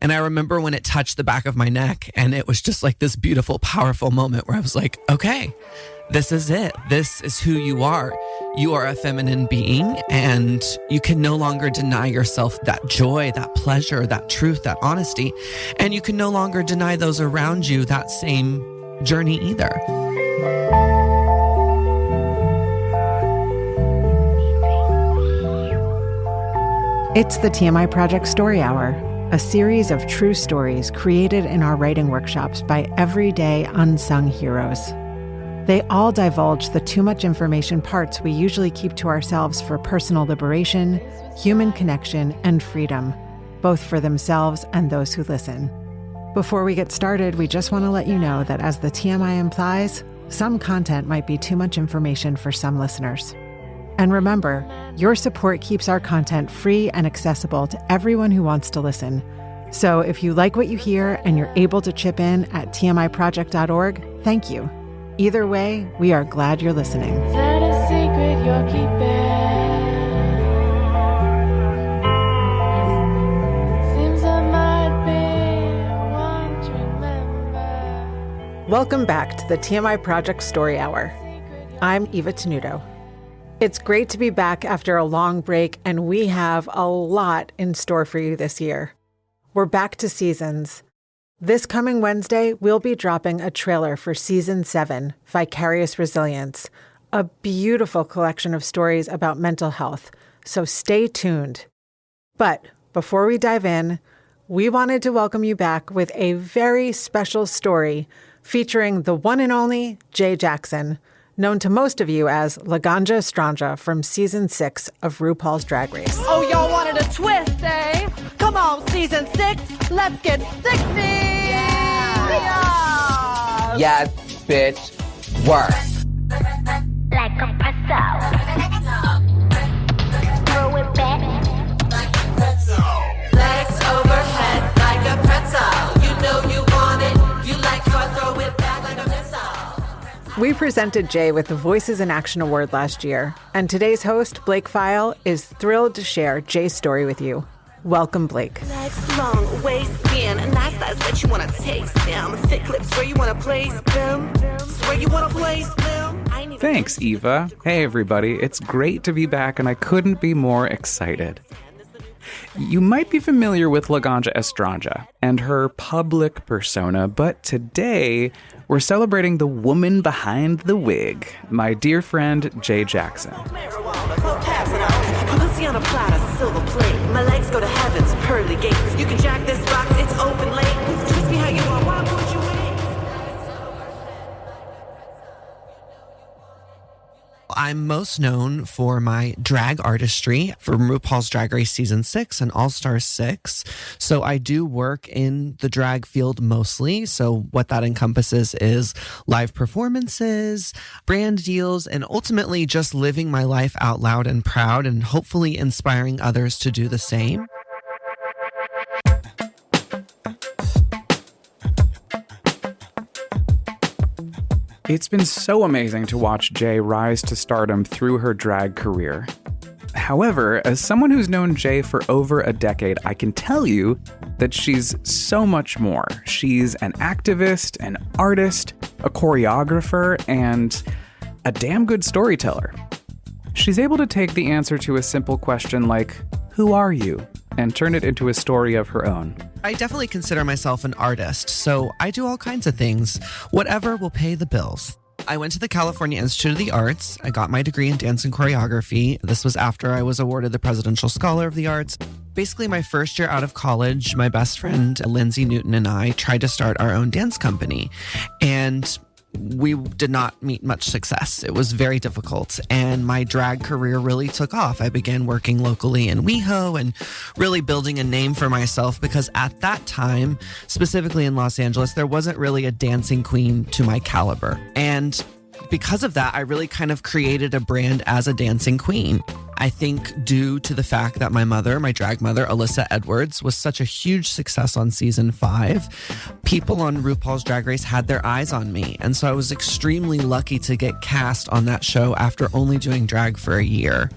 And I remember when it touched the back of my neck, and it was just like this beautiful, powerful moment where I was like, okay, this is it. This is who you are. You are a feminine being, and you can no longer deny yourself that joy, that pleasure, that truth, that honesty. And you can no longer deny those around you that same journey either. It's the TMI Project Story Hour, a series of true stories created in our writing workshops by everyday unsung heroes. They all divulge the too much information parts we usually keep to ourselves for personal liberation, human connection, and freedom, both for themselves and those who listen. Before we get started, we just want to let you know that as the TMI implies, some content might be too much information for some listeners. And remember, your support keeps our content free and accessible to everyone who wants to listen. So if you like what you hear and you're able to chip in at tmiproject.org, thank you. Either way, we are glad you're listening. Is that a secret you're keeping? Seems I might be one to remember. Welcome back to the TMI Project Story Hour. I'm Eva Tenuto. It's great to be back after a long break, and we have a lot in store for you this year. We're back to seasons. This coming Wednesday, we'll be dropping a trailer for Season 7, Vicarious Resilience, a beautiful collection of stories about mental health, so stay tuned. But before we dive in, we wanted to welcome you back with a very special story featuring the one and only Jay Jackson, known to most of you as Laganja Estranja from Season 6 of RuPaul's Drag Race. Oh, y'all wanted a twist, eh? Come on, Season 6, let's get sexy! Yeah! Yes, bitch, work. Like a pretzel. Throw it back. Legs overhead like a pretzel. You know you want it. You like how I throw it back like a missile. We presented Jay with the Voices in Action Award last year, and today's host, Blake File, is thrilled to share Jay's story with you. Welcome, Blake. Legs long, waist thin, nice thighs that you wanna taste them. Thick lips where you wanna place them. Where you wanna place them. Thanks, Eva. Hey, everybody. It's great to be back, and I couldn't be more excited. You might be familiar with Laganja Estranja and her public persona, but today we're celebrating the woman behind the wig, my dear friend, Jay Jackson. Pussy on a platter, silver plate. My legs go to heaven's pearly gates. You can jack this box, it's open late. Twist me how you want, why would you wait? I'm most known for my drag artistry from RuPaul's Drag Race Season 6 and All-Stars 6. So I do work in the drag field mostly. So what that encompasses is live performances, brand deals, and ultimately just living my life out loud and proud and hopefully inspiring others to do the same. It's been so amazing to watch Jay rise to stardom through her drag career. However, as someone who's known Jay for over a decade, I can tell you that she's so much more. She's an activist, an artist, a choreographer, and a damn good storyteller. She's able to take the answer to a simple question like, "Who are you?" and turn it into a story of her own. I definitely consider myself an artist, so I do all kinds of things. Whatever will pay the bills. I went to the California Institute of the Arts. I got my degree in dance and choreography. This was after I was awarded the Presidential Scholar of the Arts. Basically, my first year out of college, my best friend, Lindsay Newton, and I tried to start our own dance company. And we did not meet much success. It was very difficult, and my drag career really took off. I began working locally in WeHo and really building a name for myself because at that time, specifically in Los Angeles, there wasn't really a dancing queen to my caliber. And because of that, I really kind of created a brand as a dancing queen. I think due to the fact that my mother, my drag mother, Alyssa Edwards, was such a huge success on season 5, people on RuPaul's Drag Race had their eyes on me. And so I was extremely lucky to get cast on that show after only doing drag for a year.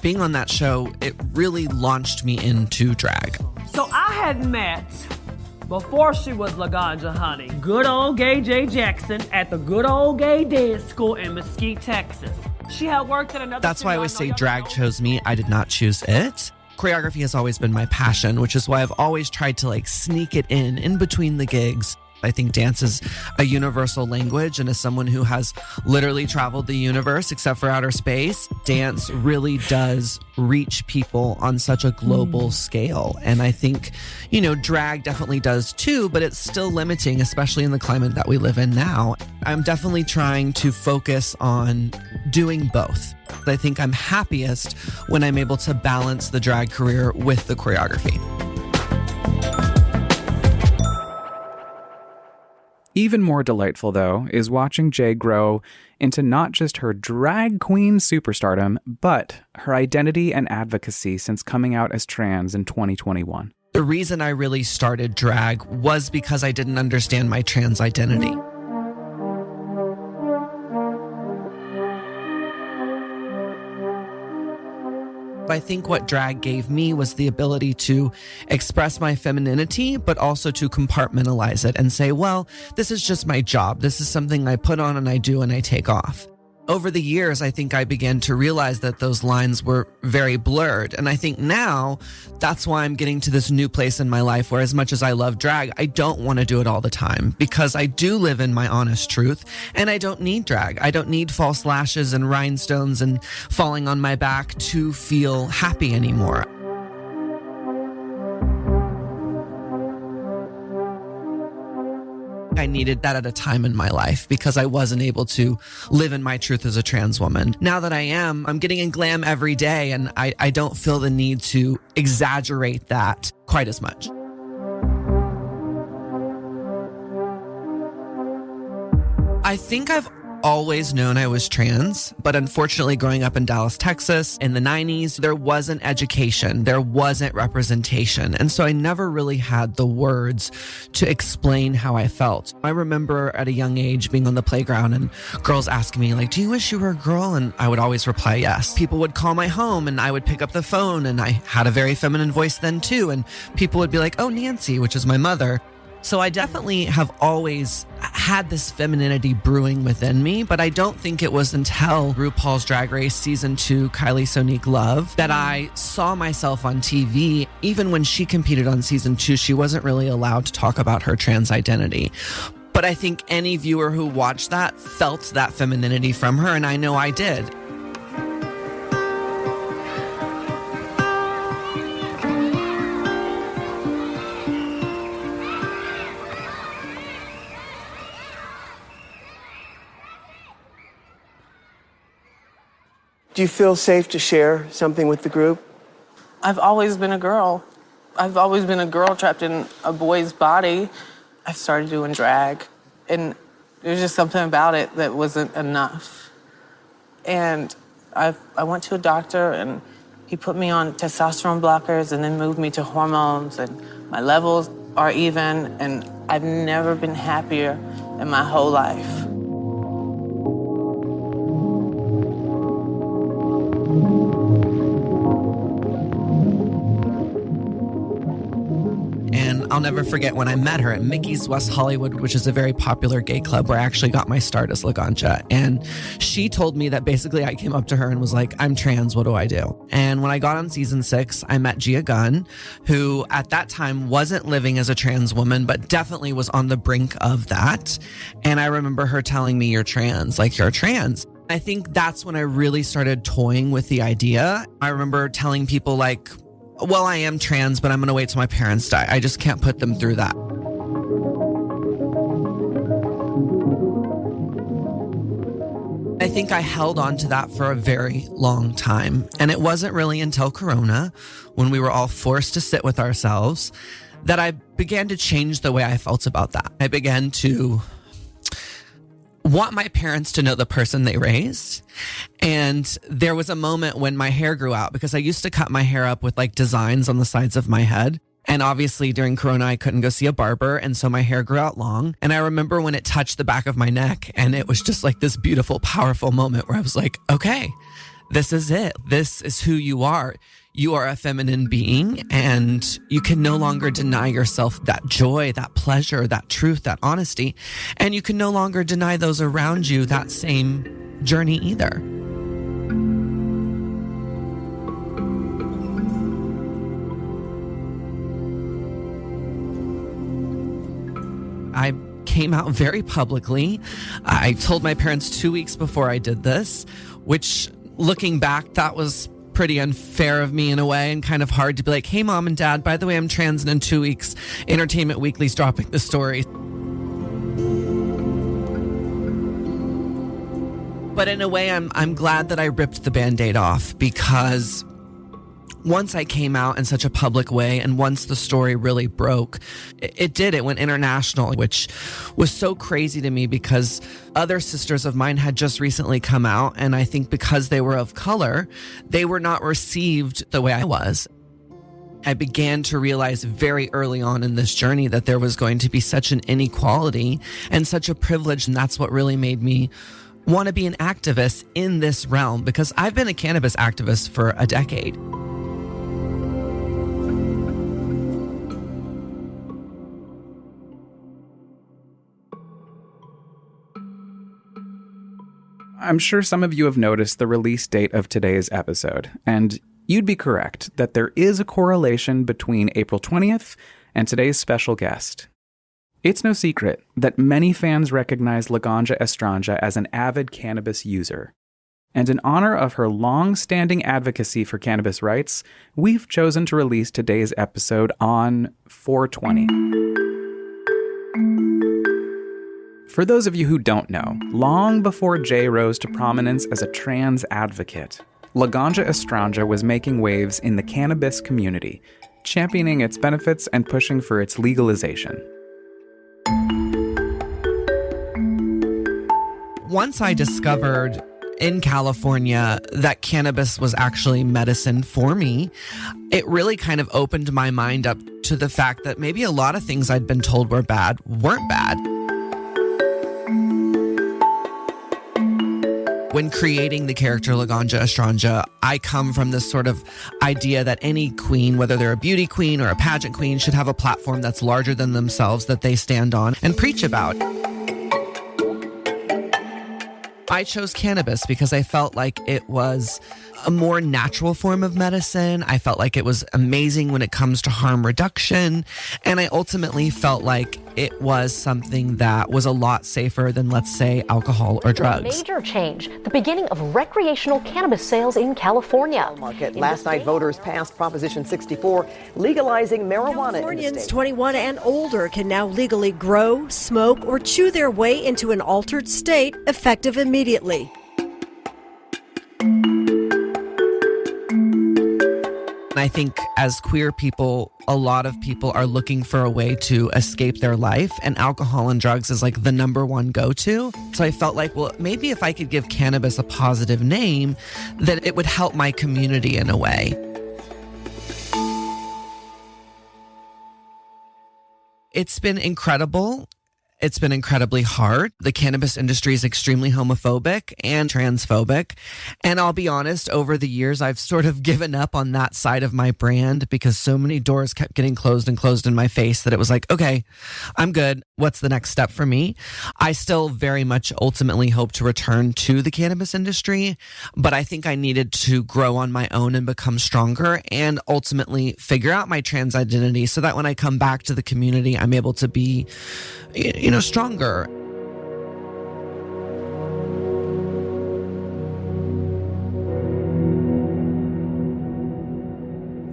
Being on that show, it really launched me into drag. So I had met before she was Laganja, honey. Good old gay Jay Jackson at the good old gay dance school in Mesquite, Texas. She had worked at another... That's why I always say drag chose me. I did not choose it. Choreography has always been my passion, which is why I've always tried to like sneak it in between the gigs. I think dance is a universal language, and as someone who has literally traveled the universe except for outer space, dance really does reach people on such a global scale. And I think, you know, drag definitely does too, but it's still limiting, especially in the climate that we live in now. I'm definitely trying to focus on doing both. I think I'm happiest when I'm able to balance the drag career with the choreography. Even more delightful, though, is watching Jay grow into not just her drag queen superstardom, but her identity and advocacy since coming out as trans in 2021. The reason I really started drag was because I didn't understand my trans identity. I think what drag gave me was the ability to express my femininity, but also to compartmentalize it and say, well, this is just my job. This is something I put on and I do and I take off. Over the years, I think I began to realize that those lines were very blurred. And I think now that's why I'm getting to this new place in my life where, as much as I love drag, I don't want to do it all the time because I do live in my honest truth and I don't need drag. I don't need false lashes and rhinestones and falling on my back to feel happy anymore. I needed that at a time in my life because I wasn't able to live in my truth as a trans woman. Now that I am, I'm getting in glam every day, and I don't feel the need to exaggerate that quite as much. I think I've always known I was trans, but unfortunately growing up in Dallas, Texas in the 90s, there wasn't education, there wasn't representation. And so I never really had the words to explain how I felt. I remember at a young age being on the playground and girls asking me like, do you wish you were a girl? And I would always reply, yes. People would call my home and I would pick up the phone, and I had a very feminine voice then too. And people would be like, oh, Nancy, which is my mother. So I definitely have always had this femininity brewing within me, but I don't think it was until RuPaul's Drag Race Season 2, Kylie Sonique Love, that I saw myself on TV. Even when she competed on Season 2, she wasn't really allowed to talk about her trans identity. But I think any viewer who watched that felt that femininity from her, and I know I did. Do you feel safe to share something with the group? I've always been a girl. I've always been a girl trapped in a boy's body. I started doing drag, and there's just something about it that wasn't enough. And I went to a doctor, and he put me on testosterone blockers and then moved me to hormones, and my levels are even, and I've never been happier in my whole life. I'll never forget when I met her at Mickey's West Hollywood, which is a very popular gay club where I actually got my start as Laganja. And she told me that basically I came up to her and was like, I'm trans, what do I do? And when I got on Season 6, I met Gia Gunn, who at that time wasn't living as a trans woman, but definitely was on the brink of that. And I remember her telling me, you're trans, like you're trans. I think that's when I really started toying with the idea. I remember telling people like, well, I am trans, but I'm going to wait till my parents die. I just can't put them through that. I think I held on to that for a very long time. And it wasn't really until Corona, when we were all forced to sit with ourselves, that I began to change the way I felt about that. I began to want my parents to know the person they raised. And there was a moment when my hair grew out, because I used to cut my hair up with like designs on the sides of my head. And obviously during Corona, I couldn't go see a barber. And so my hair grew out long. And I remember when it touched the back of my neck, and it was just like this beautiful, powerful moment where I was like, okay, this is it. This is who you are. you are a feminine being and you can no longer deny yourself that joy, that pleasure, that truth, that honesty. And you can no longer deny those around you that same journey either. I came out very publicly. I told my parents 2 weeks before I did this, which looking back, that was pretty unfair of me in a way and kind of hard to be like, hey, mom and dad, by the way, I'm trans, and in 2 weeks, Entertainment Weekly's dropping the story. But in a way, I'm glad that I ripped the Band-Aid off, because once I came out in such a public way and once the story really broke, it went international, which was so crazy to me because other sisters of mine had just recently come out. And I think because they were of color, they were not received the way I was. I began to realize very early on in this journey that there was going to be such an inequality and such a privilege. And that's what really made me want to be an activist in this realm, because I've been a cannabis activist for a decade. I'm sure some of you have noticed the release date of today's episode, and you'd be correct that there is a correlation between April 20th and today's special guest. It's no secret that many fans recognize Laganja Estranja as an avid cannabis user. And in honor of her long-standing advocacy for cannabis rights, we've chosen to release today's episode on 4/20. For those of you who don't know, long before Jay rose to prominence as a trans advocate, Laganja Estranja was making waves in the cannabis community, championing its benefits and pushing for its legalization. Once I discovered in California that cannabis was actually medicine for me, it really kind of opened my mind up to the fact that maybe a lot of things I'd been told were bad weren't bad. When creating the character Laganja Estranja, I come from this sort of idea that any queen, whether they're a beauty queen or a pageant queen, should have a platform that's larger than themselves that they stand on and preach about. I chose cannabis because I felt like it was a more natural form of medicine. I felt like it was amazing when it comes to harm reduction. And I ultimately felt like it was something that was a lot safer than, let's say, alcohol or drugs. Major change, the beginning of recreational cannabis sales in California. Last night, voters passed Proposition 64, legalizing marijuana. Californians 21 and older can now legally grow, smoke, or chew their way into an altered state, effective immediately. I think as queer people, a lot of people are looking for a way to escape their life, and alcohol and drugs is like the number one go-to. So I felt like, well, maybe if I could give cannabis a positive name, that it would help my community in a way. It's been incredible. It's been incredibly hard. The cannabis industry is extremely homophobic and transphobic. And I'll be honest, over the years, I've sort of given up on that side of my brand because so many doors kept getting closed and closed in my face that it was like, okay, I'm good. What's the next step for me? I still very much ultimately hope to return to the cannabis industry, but I think I needed to grow on my own and become stronger and ultimately figure out my trans identity so that when I come back to the community, I'm able to be, stronger.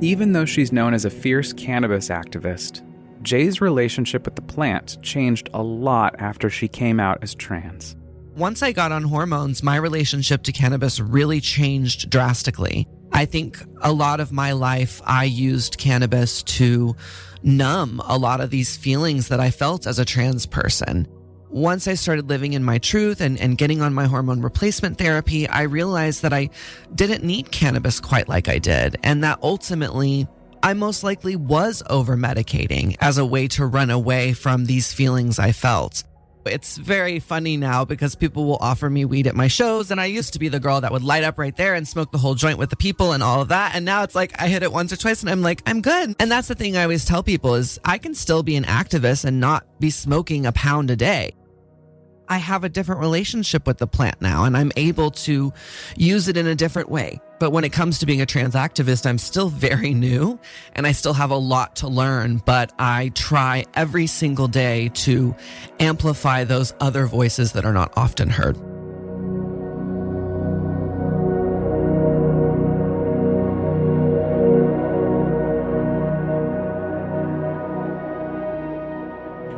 Even though she's known as a fierce cannabis activist, Jay's relationship with the plant changed a lot after she came out as trans. Once I got on hormones, my relationship to cannabis really changed drastically. I think a lot of my life, I used cannabis to numb a lot of these feelings that I felt as a trans person. Once I started living in my truth and getting on my hormone replacement therapy, I realized that I didn't need cannabis quite like I did, and that ultimately I most likely was over-medicating as a way to run away from these feelings I felt. It's very funny now because people will offer me weed at my shows, and I used to be the girl that would light up right there and smoke the whole joint with the people and all of that. And now it's like I hit it once or twice and I'm like, I'm good. And that's the thing I always tell people is I can still be an activist and not be smoking a pound a day. I have a different relationship with the plant now, and I'm able to use it in a different way. But when it comes to being a trans activist, I'm still very new and I still have a lot to learn, but I try every single day to amplify those other voices that are not often heard.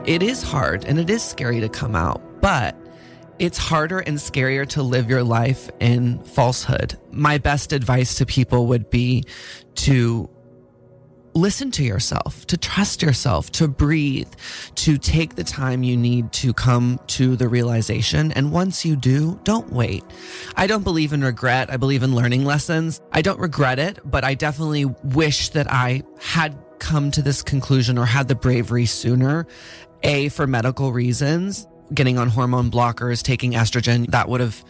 It is hard and it is scary to come out, but it's harder and scarier to live your life in falsehood. My best advice to people would be to listen to yourself, to trust yourself, to breathe, to take the time you need to come to the realization. And once you do, don't wait. I don't believe in regret. I believe in learning lessons. I don't regret it, but I definitely wish that I had come to this conclusion or had the bravery sooner. A, for medical reasons, getting on hormone blockers, taking estrogen, that would have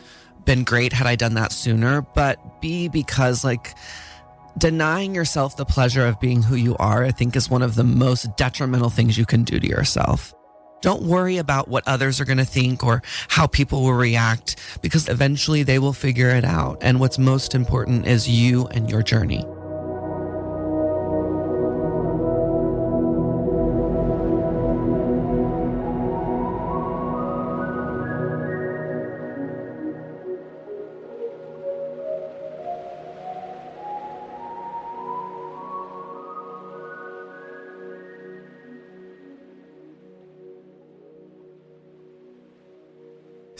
been great had I done that sooner. But B, because denying yourself the pleasure of being who you are, I think is one of the most detrimental things you can do to yourself. Don't worry about what others are going to think or how people will react, because eventually they will figure it out. And what's most important is you and your journey.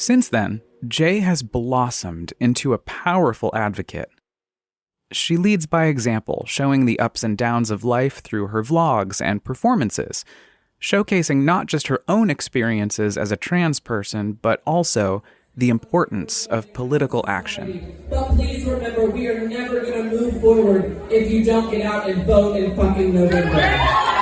Since then, Jay has blossomed into a powerful advocate. She leads by example, showing the ups and downs of life through her vlogs and performances, showcasing not just her own experiences as a trans person, but also the importance of political action. But please remember, we are never going to move forward if you don't get out and vote in fucking November.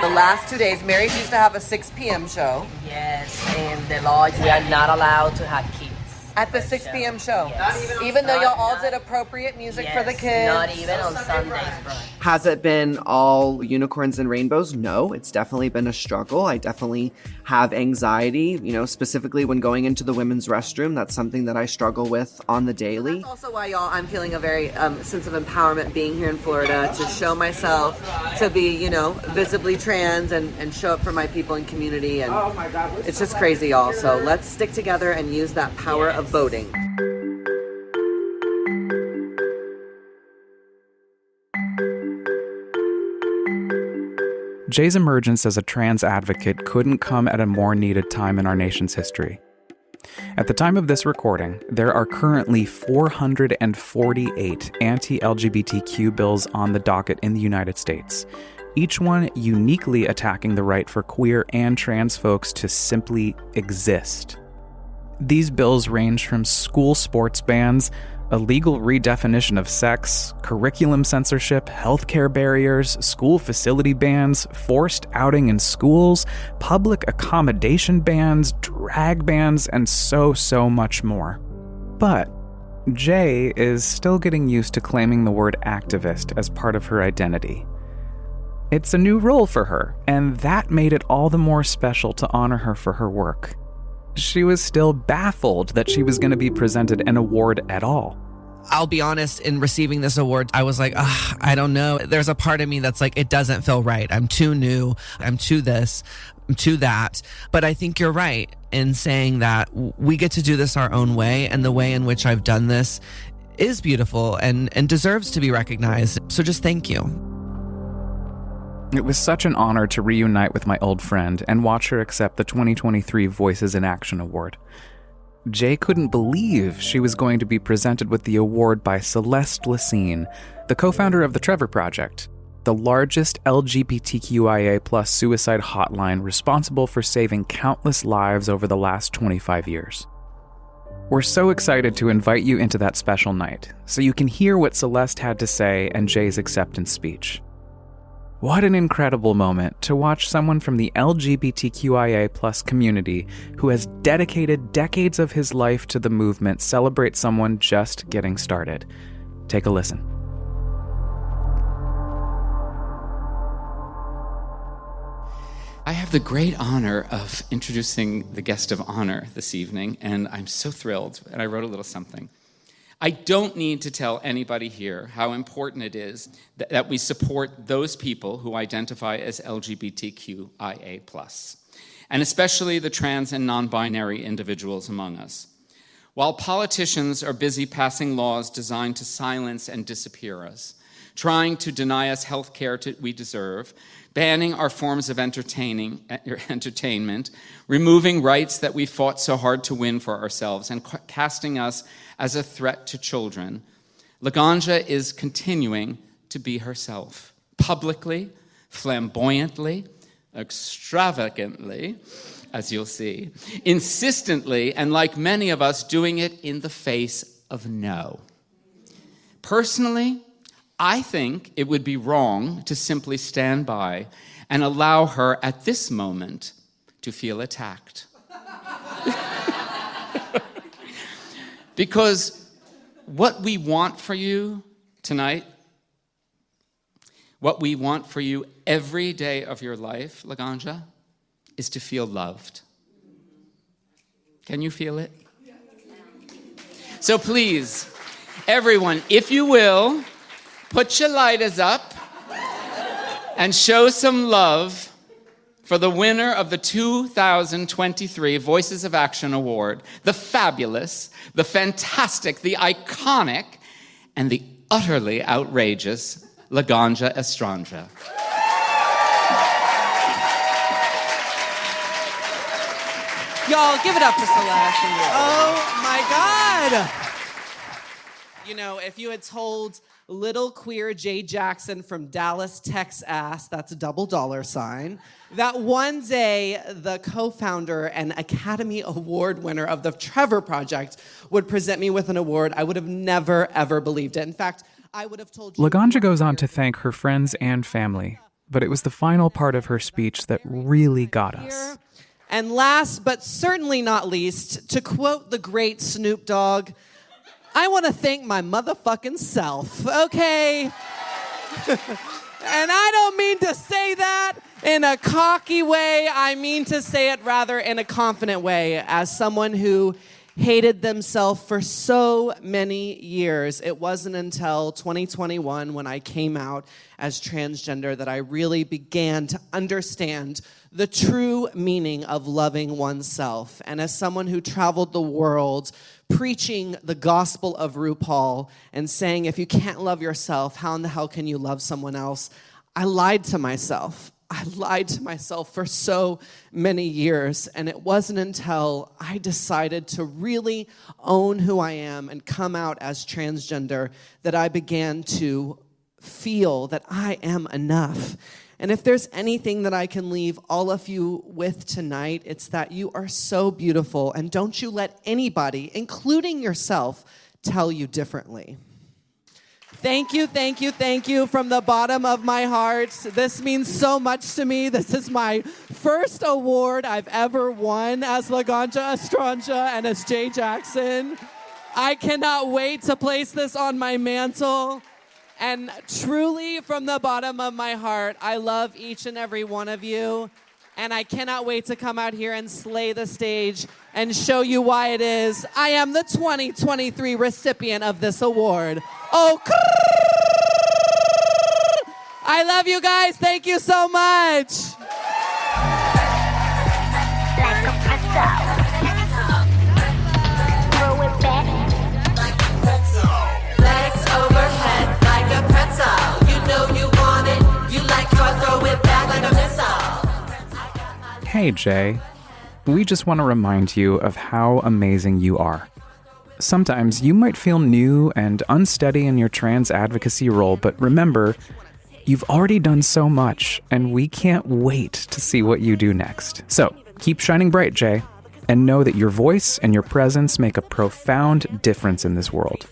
The last 2 days, Mary's used to have a 6 p.m. show. Yes, in the lodge we are not allowed to have kids. At the 6 p.m. show? Yes. Even though y'all all did appropriate music for the kids? Not even on Sundays, bro. Has it been all unicorns and rainbows? No, it's definitely been a struggle. I definitely have anxiety, specifically when going into the women's restroom. That's something that I struggle with on the daily. That's also why, y'all, I'm feeling a very sense of empowerment being here in Florida to show myself to be, visibly trans and show up for my people and community. And it's just crazy, y'all. So let's stick together and use that power of voting. Jay's emergence as a trans advocate couldn't come at a more needed time in our nation's history. At the time of this recording, there are currently 448 anti-LGBTQ bills on the docket in the United States, each one uniquely attacking the right for queer and trans folks to simply exist. These bills range from school sports bans, a legal redefinition of sex, curriculum censorship, healthcare barriers, school facility bans, forced outing in schools, public accommodation bans, drag bans, and so much more. But Jay is still getting used to claiming the word activist as part of her identity. It's a new role for her, and that made it all the more special to honor her for her work. She was still baffled that she was going to be presented an award at all. I'll be honest, in receiving this award, I was like, I don't know. There's a part of me that's like, it doesn't feel right. I'm too new. I'm too this. I'm too that. But I think you're right in saying that we get to do this our own way. And the way in which I've done this is beautiful and deserves to be recognized. So just thank you. It was such an honor to reunite with my old friend and watch her accept the 2023 Voices in Action Award. Jay couldn't believe she was going to be presented with the award by Celeste Lecesne, the co-founder of the Trevor Project, the largest LGBTQIA+ suicide hotline responsible for saving countless lives over the last 25 years. We're so excited to invite you into that special night, so you can hear what Celeste had to say and Jay's acceptance speech. What an incredible moment to watch someone from the LGBTQIA+ community who has dedicated decades of his life to the movement celebrate someone just getting started. Take a listen. I have the great honor of introducing the guest of honor this evening, and I'm so thrilled, and I wrote a little something. I don't need to tell anybody here how important it is that we support those people who identify as LGBTQIA+, and especially the trans and non-binary individuals among us. While politicians are busy passing laws designed to silence and disappear us, trying to deny us health care we deserve, banning our forms of entertainment, removing rights that we fought so hard to win for ourselves, and casting us as a threat to children, Laganja is continuing to be herself, publicly, flamboyantly, extravagantly, as you'll see, insistently, and like many of us, doing it in the face of no. Personally, I think it would be wrong to simply stand by and allow her at this moment to feel attacked. Because what we want for you tonight, what we want for you every day of your life, Laganja, is to feel loved. Can you feel it? So please, everyone, if you will, put your lighters up and show some love for the winner of the 2023 Voices of Action Award, the fabulous, the fantastic, the iconic, and the utterly outrageous Laganja Estranja. Y'all, give it up for Celeste. Oh my God! You know, if you had told little queer Jay Jackson from Dallas, Texas, that's a $sign, that one day the co-founder and Academy Award winner of the Trevor Project would present me with an award, I would have never, ever believed it. In fact, I would have told you... Laganja goes on to thank her friends and family, but it was the final part of her speech that really got us. And last, but certainly not least, to quote the great Snoop Dogg, I want to thank my motherfucking self, okay? And I don't mean to say that in a cocky way. I mean to say it rather in a confident way. As someone who hated themselves for so many years, it wasn't until 2021 when I came out as transgender that I really began to understand the true meaning of loving oneself. And as someone who traveled the world preaching the gospel of RuPaul and saying, if you can't love yourself, how in the hell can you love someone else? I lied to myself. I lied to myself for so many years, and it wasn't until I decided to really own who I am and come out as transgender that I began to feel that I am enough. And if there's anything that I can leave all of you with tonight, it's that you are so beautiful, and don't you let anybody, including yourself, tell you differently. Thank you, thank you, thank you from the bottom of my heart. This means so much to me. This is my first award I've ever won as Laganja Estranja and as Jay Jackson. I cannot wait to place this on my mantle. And truly, from the bottom of my heart, I love each and every one of you. And I cannot wait to come out here and slay the stage and show you why it is I am the 2023 recipient of this award. Oh, I love you guys. Thank you so much. Like a pretzel. Throw it back. Legs overhead like a pretzel. You know you want it. You like how I throw it back like a missile. Hey, Jay. We just want to remind you of how amazing you are. Sometimes you might feel new and unsteady in your trans advocacy role, but remember, you've already done so much, and we can't wait to see what you do next. So, keep shining bright, Jay, and know that your voice and your presence make a profound difference in this world.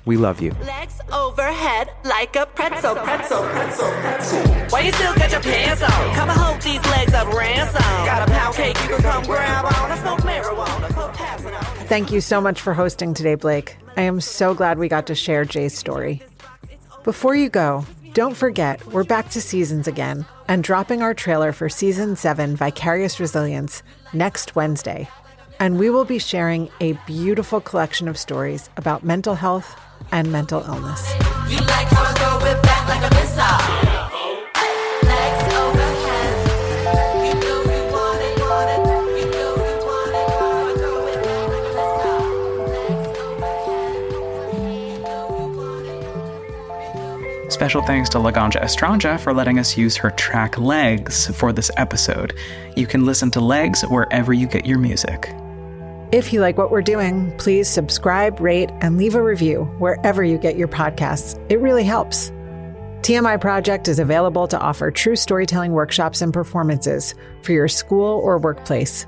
We love you. Legs overhead like a pretzel. Why you still got your pants on? Come and hold these legs up ransom. Got a pound cake you can come grab on. I smoke marijuana, so pass it on. Thank you so much for hosting today, Blake. I am so glad we got to share Jay's story. Before you go, don't forget, we're back to seasons again and dropping our trailer for Season 7, Vicarious Resilience, next Wednesday. And we will be sharing a beautiful collection of stories about mental health and mental illness. You like how I go with back like a missile. Legs overhead. You know you want it. You know you want it. How I go with back like a missile. Legs overhead. You know you want it. Special thanks to Laganja Estranja for letting us use her track Legs for this episode. You can listen to Legs wherever you get your music. If you like what we're doing, please subscribe, rate, and leave a review wherever you get your podcasts. It really helps. TMI Project is available to offer true storytelling workshops and performances for your school or workplace.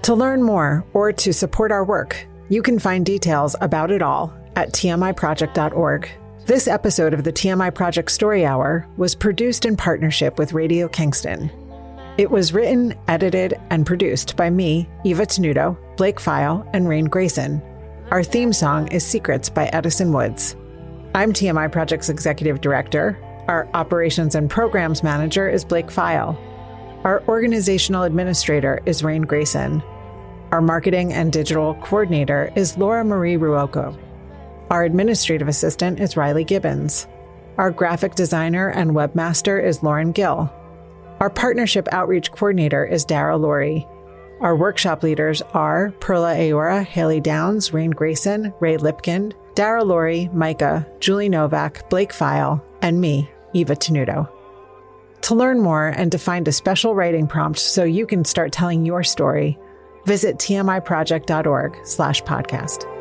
To learn more or to support our work, you can find details about it all at tmiproject.org. This episode of the TMI Project Story Hour was produced in partnership with Radio Kingston. It was written, edited, and produced by me, Eva Tenuto, Blake File, and Rain Grayson. Our theme song is Secrets by Edison Woods. I'm TMI Project's Executive Director. Our Operations and Programs Manager is Blake File. Our Organizational Administrator is Rain Grayson. Our Marketing and Digital Coordinator is Laura Marie Ruocco. Our Administrative Assistant is Riley Gibbons. Our Graphic Designer and Webmaster is Lauren Gill. Our Partnership Outreach Coordinator is Dara Laurie. Our workshop leaders are Perla Aora, Haley Downs, Rain Grayson, Ray Lipkind, Dara Laurie, Micah, Julie Novak, Blake File, and me, Eva Tenuto. To learn more and to find a special writing prompt so you can start telling your story, visit tmiproject.org/podcast.